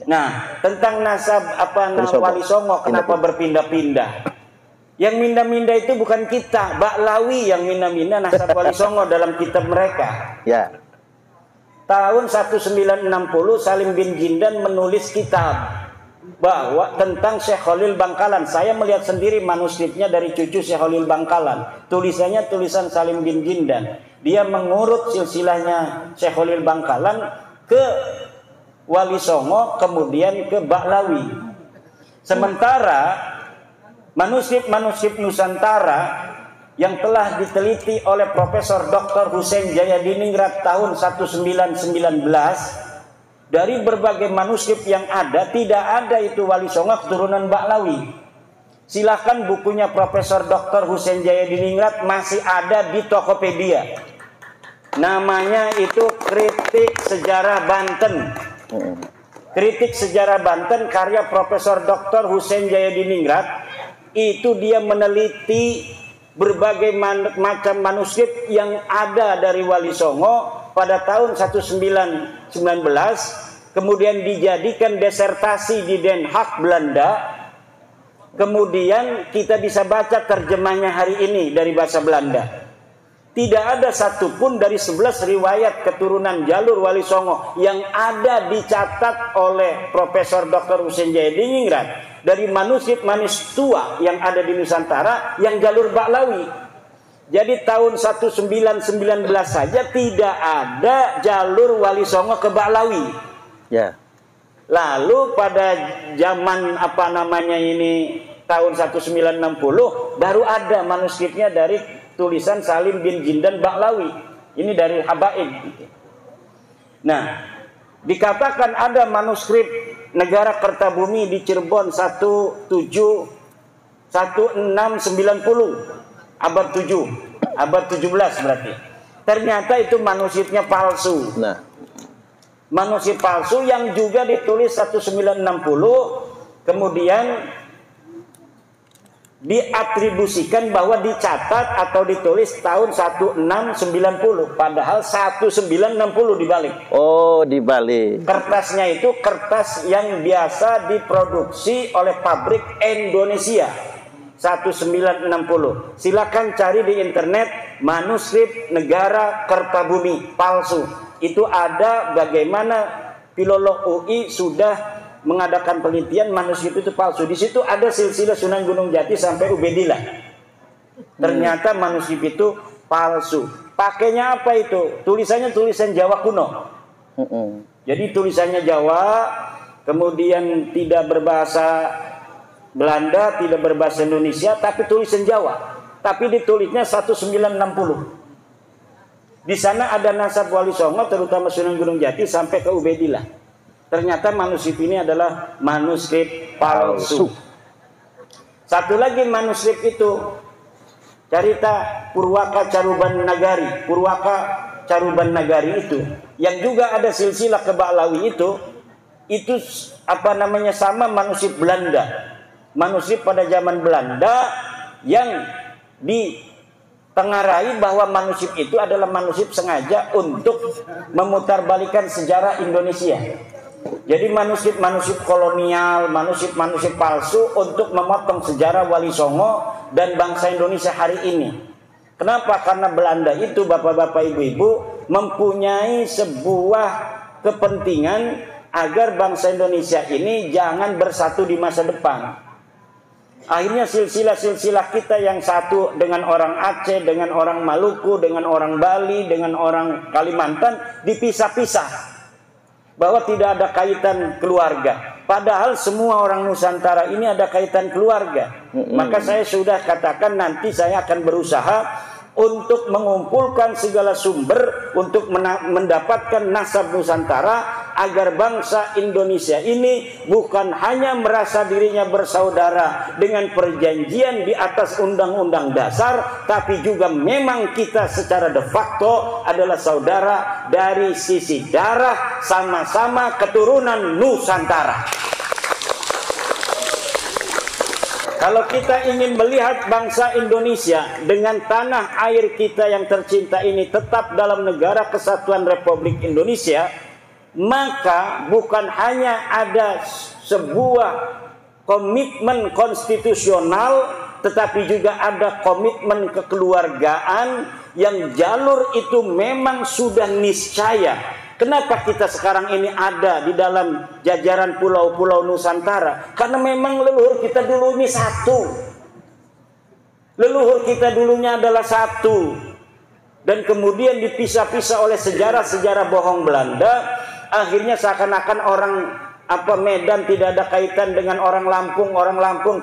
Nah, tentang nasab Wali Songo kenapa berpindah-pindah? Yang minda-minda itu bukan kita, Baklawi yang minda-minda nasab Wali Songo dalam kitab mereka. Ya. Tahun 1960 Salim bin Jindan menulis kitab bahwa tentang Syekh Khalil Bangkalan. Saya melihat sendiri manuskripnya dari cucu Syekh Khalil Bangkalan. Tulisannya tulisan Salim bin Jindan. Dia mengurut silsilahnya Syekh Khalil Bangkalan ke Wali Songo, kemudian ke Baklawi. Sementara manuskrip Nusantara yang telah diteliti oleh Profesor Dr. Husein Jayadiningrat tahun 1919, dari berbagai manuskrip yang ada, tidak ada itu Wali Songo keturunan Baklawi. Silahkan bukunya Profesor Dr. Husein Jayadiningrat masih ada di Tokopedia. Namanya itu Kritik Sejarah Banten. Kritik Sejarah Banten karya Profesor Dr. Husein Jayadiningrat. Itu dia meneliti berbagai macam manuskrip yang ada dari Wali Songo pada tahun 1919, kemudian dijadikan disertasi di Den Haag, Belanda. Kemudian kita bisa baca terjemahnya hari ini dari bahasa Belanda. Tidak ada satupun dari 11 riwayat keturunan jalur Wali Songo yang ada dicatat oleh Profesor Dr. Husein Jayadiningrat dari manuskrip-manuskrip tua yang ada di Nusantara yang jalur Baklawi. Jadi tahun 1919 saja tidak ada jalur Wali Songo ke Baklawi. Ya. Lalu pada zaman tahun 1960 baru ada manuskripnya dari tulisan Salim bin Jindan Baklawi. Ini dari Habaib. Nah, dikatakan ada manuskrip Negara Kertabumi di Cirebon 1690 abad 7, abad 17 berarti. Ternyata itu manuskripnya palsu. Nah, manuskrip palsu yang juga ditulis 1960 kemudian diatribusikan bahwa dicatat atau ditulis tahun 1690, padahal 1960 dibalik. Oh, dibalik. Kertasnya itu kertas yang biasa diproduksi oleh pabrik Indonesia. 1960. Silakan cari di internet manuskrip Negara Kertabumi palsu. Itu ada bagaimana filolog UI sudah mengadakan penelitian manuskrip itu palsu. Di situ ada silsilah Sunan Gunung Jati sampai Ubedillah. Ternyata manuskrip itu palsu. Pakainya apa itu? Tulisannya tulisan Jawa kuno. Jadi tulisannya Jawa, kemudian tidak berbahasa Belanda, tidak berbahasa Indonesia, tapi tulisan Jawa. Tapi ditulisnya 1960. Di sana ada nasab Wali Songo, terutama Sunan Gunung Jati sampai ke Ubedillah. Ternyata manuskrip ini adalah manuskrip palsu. Satu lagi manuskrip itu cerita Purwaka Caruban Nagari. Purwaka Caruban Nagari itu yang juga ada silsilah ke Baklawi itu sama manuskrip Belanda. Manuskrip pada zaman Belanda yang ditengarai bahwa manuskrip itu adalah manuskrip sengaja untuk memutarbalikan sejarah Indonesia. Jadi manuskrip kolonial, manuskrip palsu untuk memotong sejarah Wali Songo dan bangsa Indonesia hari ini. Kenapa? Karena Belanda itu, bapak-bapak, ibu-ibu, mempunyai sebuah kepentingan agar bangsa Indonesia ini jangan bersatu di masa depan. Akhirnya silsilah-silsilah kita yang satu dengan orang Aceh, dengan orang Maluku, dengan orang Bali, dengan orang Kalimantan dipisah-pisah. Bahwa tidak ada kaitan keluarga. Padahal semua orang Nusantara ini ada kaitan keluarga. Maka saya sudah katakan nanti saya akan berusaha untuk mengumpulkan segala sumber untuk mendapatkan nasab Nusantara agar bangsa Indonesia ini bukan hanya merasa dirinya bersaudara dengan perjanjian di atas undang-undang dasar, tapi juga memang kita secara de facto adalah saudara dari sisi darah, sama-sama keturunan Nusantara. Kalau kita ingin melihat bangsa Indonesia dengan tanah air kita yang tercinta ini tetap dalam negara kesatuan Republik Indonesia, maka bukan hanya ada sebuah komitmen konstitusional, tetapi juga ada komitmen kekeluargaan yang jalur itu memang sudah niscaya. Kenapa kita sekarang ini ada di dalam jajaran pulau-pulau Nusantara? Karena memang leluhur kita dulu ini satu. Leluhur kita dulunya adalah satu. Dan kemudian dipisah-pisah oleh sejarah-sejarah bohong Belanda. Akhirnya seakan-akan orang Medan tidak ada kaitan dengan orang Lampung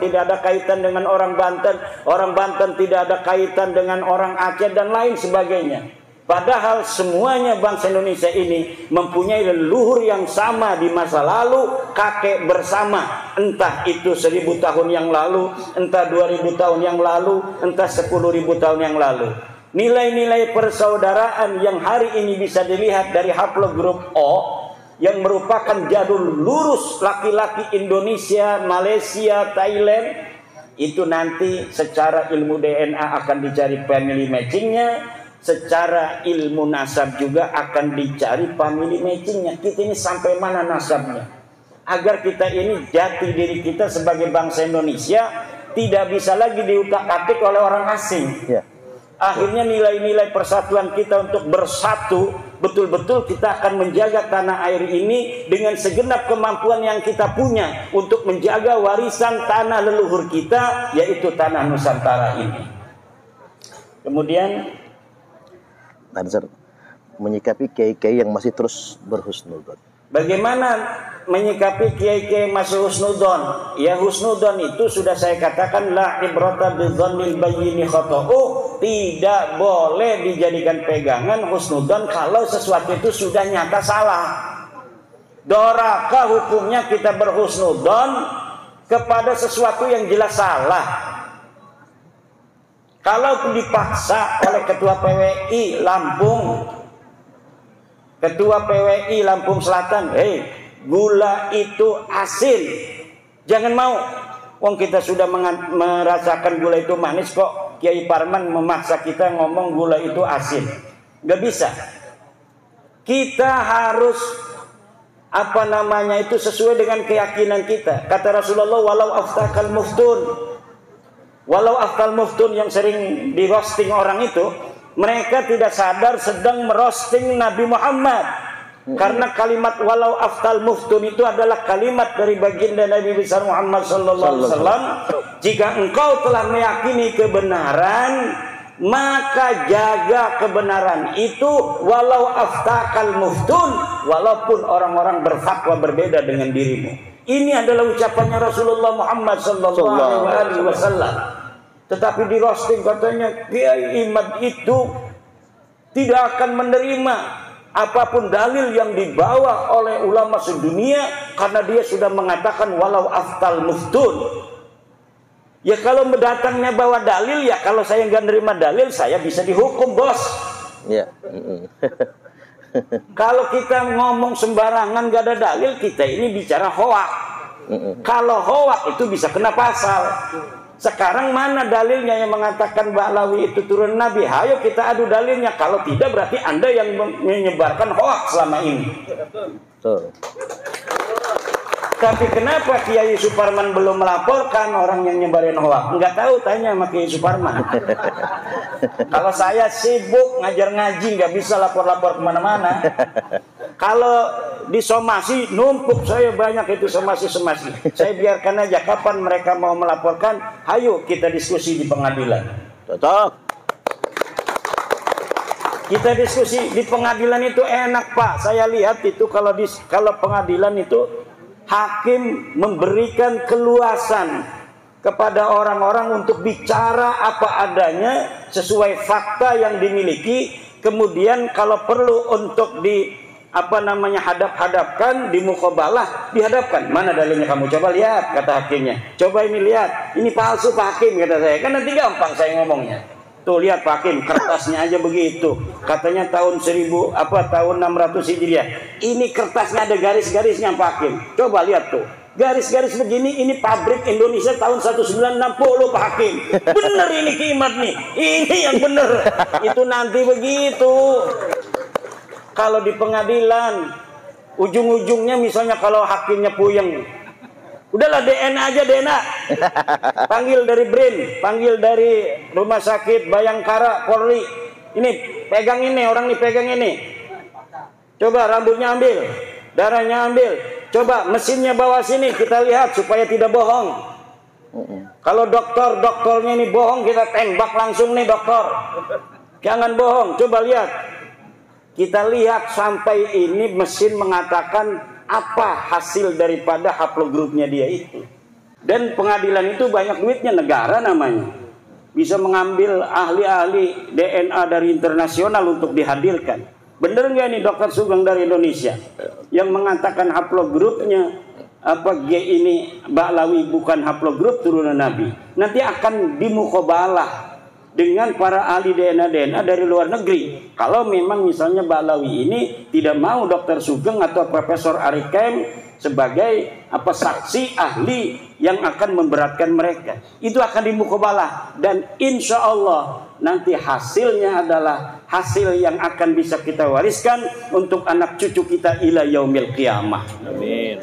tidak ada kaitan dengan orang Banten tidak ada kaitan dengan orang Aceh dan lain sebagainya. Padahal semuanya bangsa Indonesia ini mempunyai leluhur yang sama di masa lalu, kakek bersama, entah itu 1000 tahun yang lalu, entah 2000 tahun yang lalu, entah 10.000 tahun yang lalu. Nilai-nilai persaudaraan yang hari ini bisa dilihat dari haplogrup O yang merupakan jalur lurus laki-laki Indonesia, Malaysia, Thailand, itu nanti secara ilmu DNA akan dicari family matchingnya, secara ilmu nasab juga akan dicari family matchingnya. Kita ini sampai mana nasabnya, agar kita ini jati diri kita sebagai bangsa Indonesia tidak bisa lagi diutak-atik oleh orang asing. Akhirnya nilai-nilai persatuan kita untuk bersatu, betul-betul kita akan menjaga tanah air ini dengan segenap kemampuan yang kita punya untuk menjaga warisan tanah leluhur kita, yaitu tanah Nusantara ini. Kemudian menyikapi kiai-kiai yang masih terus berhusnudzon. Bagaimana menyikapi kiai-kiai masih husnudzon? Ya, husnudzon itu sudah saya katakan, la ibrata bidzannil bayyini khata'u, tidak boleh dijadikan pegangan husnudzon kalau sesuatu itu sudah nyata salah. Doraka hukumnya kita berhusnudzon kepada sesuatu yang jelas salah. Kalau dipaksa oleh ketua PWI Lampung, ketua PWI Lampung Selatan, gula itu asin, jangan mau. Wong kita sudah merasakan gula itu manis, kok Kiai Parman memaksa kita ngomong gula itu asin? Gak bisa. Kita harus itu sesuai dengan keyakinan kita. Kata Rasulullah, walau aftakal muftun, walau aftal muftun yang sering di roasting orang itu, mereka tidak sadar sedang merosting Nabi Muhammad. Karena kalimat walau aftal muftun itu adalah kalimat dari baginda Nabi besar Muhammad sallallahu alaihi wasallam. Jika engkau telah meyakini kebenaran, maka jaga kebenaran itu walau aftakal muftun, walaupun orang-orang berfatwa berbeda dengan dirimu. Ini adalah ucapannya Rasulullah Muhammad sallallahu alaihi wasallam. Tetapi di roasting katanya Kiai Imad itu tidak akan menerima apapun dalil yang dibawa oleh ulama sedunia karena dia sudah mengatakan walau aftal muftun. Ya kalau mendatangnya bawa dalil, ya kalau saya nggak nerima dalil saya bisa dihukum, bos. Ya. Kalau kita ngomong sembarangan gak ada dalil, kita ini bicara hoak. Kalau hoak itu bisa kena pasal. Sekarang mana dalilnya yang mengatakan Ba'lawi itu turun Nabi? Ayo kita adu dalilnya. Kalau tidak berarti Anda yang menyebarkan hoaks selama ini. Betul. Tapi kenapa Kiai Suparman belum melaporkan orang yang nyebarin hoaks? Enggak tahu, tanya sama Kiai Suparman. Kalau saya sibuk ngajar ngaji, nggak bisa lapor-lapor kemana-mana. Kalau disomasi numpuk saya banyak itu somasi. Saya biarkan aja, kapan mereka mau melaporkan, ayo kita diskusi di pengadilan. Cocok. Kita diskusi di pengadilan itu enak, Pak. Saya lihat itu kalau pengadilan itu hakim memberikan keluasan kepada orang-orang untuk bicara apa adanya sesuai fakta yang dimiliki. Kemudian kalau perlu untuk hadap-hadapkan, di muqabalah dihadapkan. Mana dalilnya kamu? Coba lihat, kata hakimnya. Coba ini lihat, ini palsu Pak Hakim, kata saya. Kan nanti gampang saya ngomongnya. Tuh lihat Pak Hakim, kertasnya aja begitu. Katanya tahun 600 Hijriah. Ini kertasnya ada garis-garisnya Pak Hakim. Coba lihat tuh. Garis-garis begini, ini pabrik Indonesia tahun 1960 Pak Hakim. Bener ini kimat nih. Ini yang bener. Itu nanti begitu. Kalau di pengadilan ujung-ujungnya misalnya kalau hakimnya puyeng, udahlah DNA aja, DNA. Panggil dari BRIN, panggil dari Rumah Sakit Bayangkara, Polri. Ini pegang ini, orang nih pegang ini. Coba rambutnya ambil, darahnya ambil. Coba mesinnya bawa sini, kita lihat supaya tidak bohong. Kalau dokternya ini bohong, kita tembak langsung nih dokter. Jangan bohong, coba lihat. Kita lihat sampai ini mesin mengatakan apa hasil daripada haplogrupnya dia itu. Dan pengadilan itu banyak duitnya, negara namanya. Bisa mengambil ahli-ahli DNA dari internasional untuk dihadirkan. Bener nggak nih Dokter Sugeng dari Indonesia yang mengatakan haplogrupnya apa G ini Ba'lawi bukan haplogrup turunan Nabi? Nanti akan dimukobalah dengan para ahli DNA dari luar negeri. Kalau memang misalnya Ba'lawi ini tidak mau Dokter Sugeng atau Profesor Arikem sebagai apa saksi ahli yang akan memberatkan mereka, itu akan dimukobalah dan insya Allah nanti hasilnya adalah hasil yang akan bisa kita wariskan untuk anak cucu kita ila yaumil qiyamah. Amin.